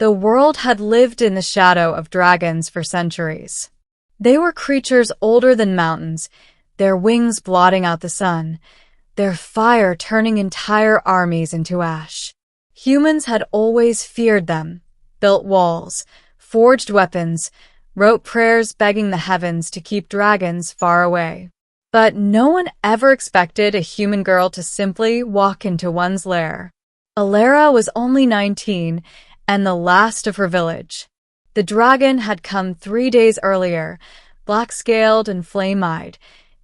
The world had lived in the shadow of dragons for centuries. They were creatures older than mountains, their wings blotting out the sun, their fire turning entire armies into ash. Humans had always feared them, built walls, forged weapons, wrote prayers begging the heavens to keep dragons far away. But no one ever expected a human girl to simply walk into one's lair. Alara was only 19 and the last of her village. The dragon had come 3 days earlier, black-scaled and flame-eyed,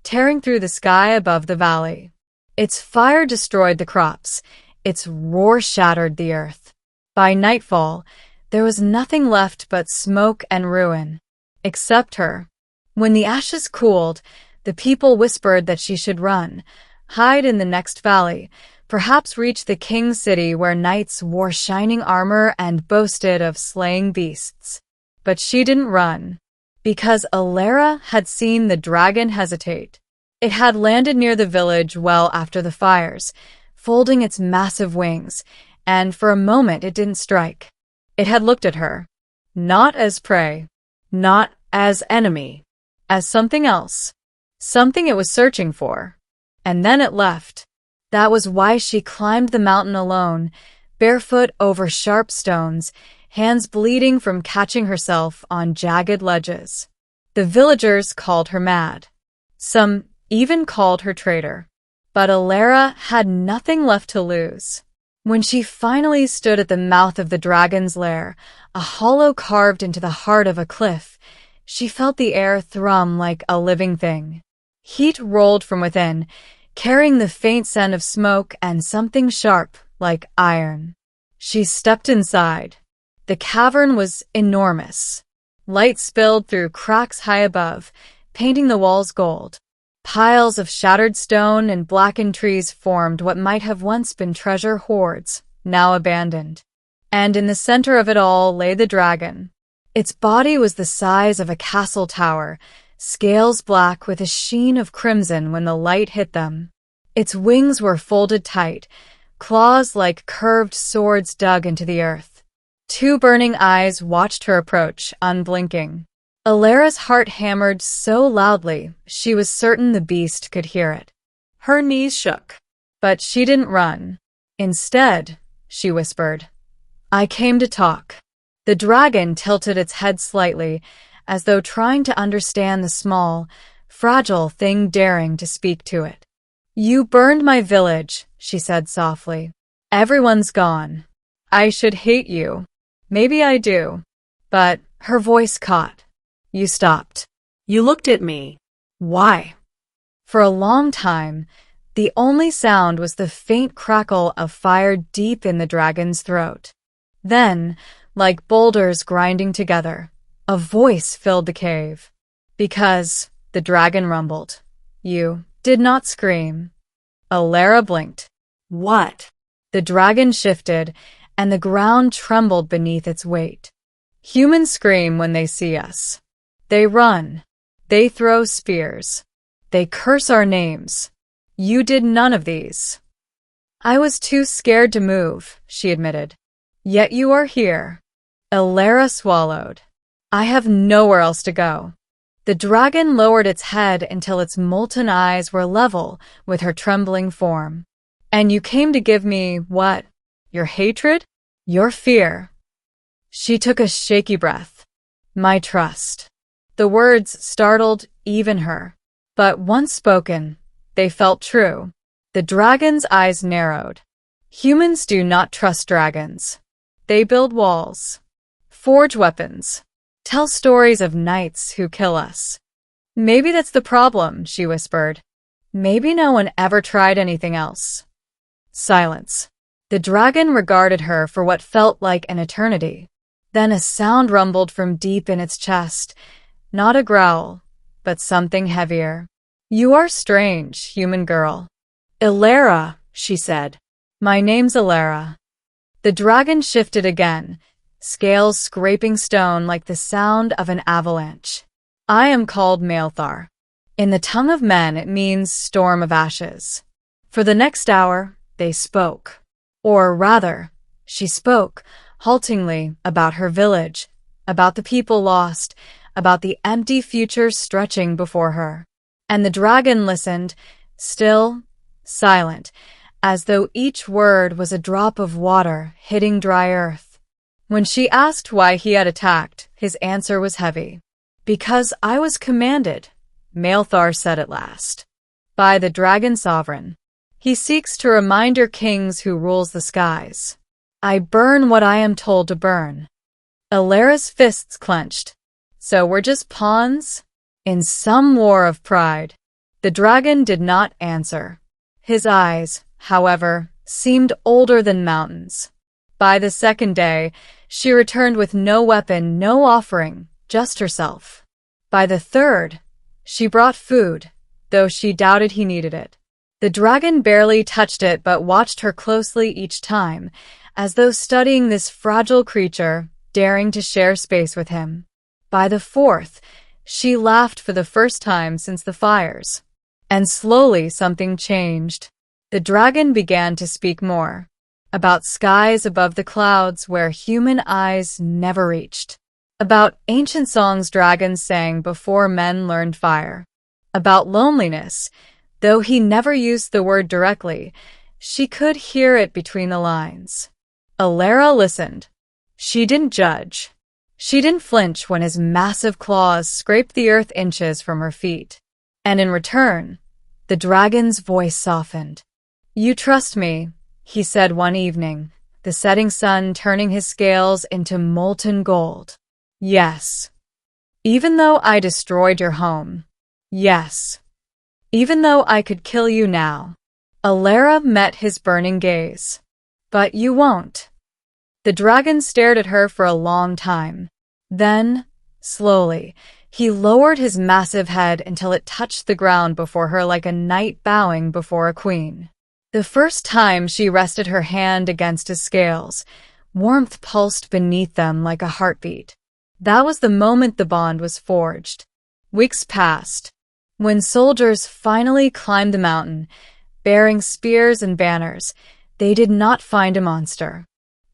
tearing through the sky above the valley. Its fire destroyed the crops. Its roar shattered the earth. By nightfall, there was nothing left but smoke and ruin. Except her. When the ashes cooled, the people whispered that she should run, hide in the next valley, perhaps reach the king's city where knights wore shining armor and boasted of slaying beasts. But she didn't run, because Alara had seen the dragon hesitate. It had landed near the village well after the fires, folding its massive wings, and for a moment it didn't strike. It had looked at her, not as prey, not as enemy, as something else, something it was searching for. And then it left. That was why she climbed the mountain alone, barefoot over sharp stones, hands bleeding from catching herself on jagged ledges. The villagers called her mad. Some even called her traitor. But Alara had nothing left to lose. When she finally stood at the mouth of the dragon's lair, a hollow carved into the heart of a cliff, she felt the air thrum like a living thing. Heat rolled from within, carrying the faint scent of smoke and something sharp like iron. She stepped inside. The cavern was enormous. Light spilled through cracks high above, painting the walls gold. Piles of shattered stone and blackened trees formed what might have once been treasure hoards, now abandoned. And in the center of it all lay the dragon. Its body was the size of a castle tower, scales black with a sheen of crimson when the light hit them. Its wings were folded tight, claws like curved swords dug into the earth. 2 burning eyes watched her approach, unblinking. Alara's heart hammered so loudly, she was certain the beast could hear it. Her knees shook. But she didn't run. Instead, she whispered, "I came to talk." The dragon tilted its head slightly, as though trying to understand the small, fragile thing daring to speak to it. "You burned my village," she said softly. "Everyone's gone. I should hate you. Maybe I do." But her voice caught. "You stopped. You looked at me. Why?" For a long time, the only sound was the faint crackle of fire deep in the dragon's throat. Then, like boulders grinding together, a voice filled the cave. "Because," the dragon rumbled, "you did not scream." Alara blinked. "What?" The dragon shifted, and the ground trembled beneath its weight. "Humans scream when they see us. They run. They throw spears. They curse our names. You did none of these." "I was too scared to move," she admitted. "Yet you are here." Alara swallowed. "I have nowhere else to go." The dragon lowered its head until its molten eyes were level with her trembling form. "And you came to give me what? Your hatred? Your fear?" She took a shaky breath. "My trust." The words startled even her. But once spoken, they felt true. The dragon's eyes narrowed. "Humans do not trust dragons. They build walls, forge weapons, tell stories of knights who kill us." "Maybe that's the problem," she whispered. "Maybe no one ever tried anything else." Silence. The dragon regarded her for what felt like an eternity. Then a sound rumbled from deep in its chest. Not a growl, but something heavier. "You are strange, human girl." "Alara," she said. "My name's Alara." The dragon shifted again, scales scraping stone like the sound of an avalanche. "I am called Malthar. In the tongue of men it means storm of ashes." For the next hour, they spoke. Or rather, she spoke, haltingly, about her village, about the people lost, about the empty future stretching before her. And the dragon listened, still, silent, as though each word was a drop of water hitting dry earth. When she asked why he had attacked, his answer was heavy. "Because I was commanded," Malthar said at last, "by the dragon sovereign. He seeks to remind your kings who rules the skies. I burn what I am told to burn." Alera's fists clenched. So we're just pawns? In some war of pride. The dragon did not answer. His eyes, however, seemed older than mountains. By the second day, she returned with no weapon, no offering, just herself. By the third, she brought food, though she doubted he needed it. The dragon barely touched it but watched her closely each time, as though studying this fragile creature, daring to share space with him. By the fourth, she laughed for the first time since the fires. And slowly something changed. The dragon began to speak more. About skies above the clouds where human eyes never reached. About ancient songs dragons sang before men learned fire. About loneliness, though he never used the word directly, she could hear it between the lines. Alera listened. She didn't judge. She didn't flinch when his massive claws scraped the earth inches from her feet. And in return, the dragon's voice softened. "You trust me," he said one evening, the setting sun turning his scales into molten gold. "Yes. Even though I destroyed your home. Yes. Even though I could kill you now." Alera met his burning gaze. "But you won't." The dragon stared at her for a long time. Then, slowly, he lowered his massive head until it touched the ground before her like a knight bowing before a queen. The first time she rested her hand against his scales, warmth pulsed beneath them like a heartbeat. That was the moment the bond was forged. Weeks passed. When soldiers finally climbed the mountain, bearing spears and banners, they did not find a monster.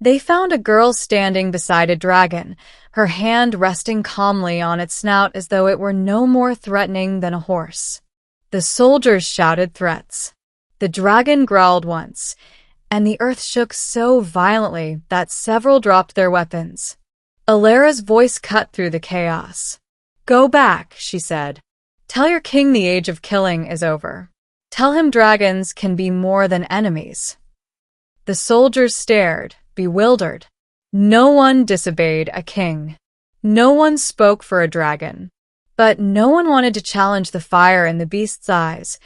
They found a girl standing beside a dragon, her hand resting calmly on its snout as though it were no more threatening than a horse. The soldiers shouted threats. The dragon growled once, and the earth shook so violently that several dropped their weapons. Alera's voice cut through the chaos. "Go back," she said. "Tell your king the age of killing is over. Tell him dragons can be more than enemies." The soldiers stared, bewildered. No one disobeyed a king. No one spoke for a dragon. But no one wanted to challenge the fire in the beast's eyes,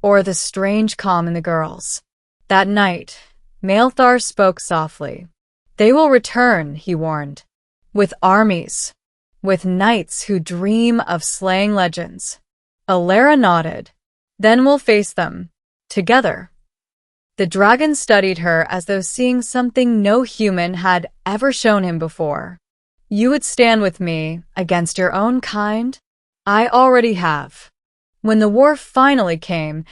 or the strange calm in the girl's. That night, Malthar spoke softly. "They will return," he warned. "With armies. With knights who dream of slaying legends." Alera nodded. "Then we'll face them. Together." The dragon studied her as though seeing something no human had ever shown him before. "You would stand with me against your own kind? I already have." When the war finally came,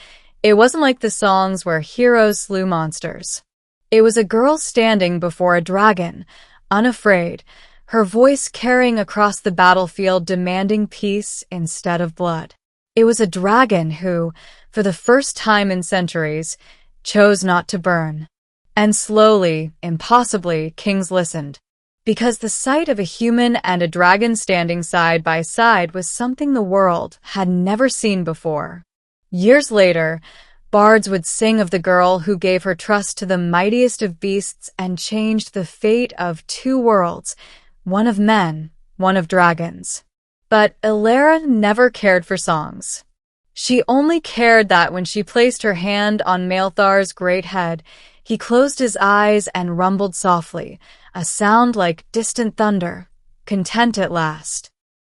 it wasn't like the songs where heroes slew monsters. It was a girl standing before a dragon, unafraid, her voice carrying across the battlefield demanding peace instead of blood. It was a dragon who, for the first time in centuries, chose not to burn. And slowly, impossibly, kings listened. Because the sight of a human and a dragon standing side by side was something the world had never seen before. Years later, bards would sing of the girl who gave her trust to the mightiest of beasts and changed the fate of two worlds, one of men, one of dragons. But Alera never cared for songs. She only cared that when she placed her hand on Malthar's great head, he closed his eyes and rumbled softly, a sound like distant thunder, content at last.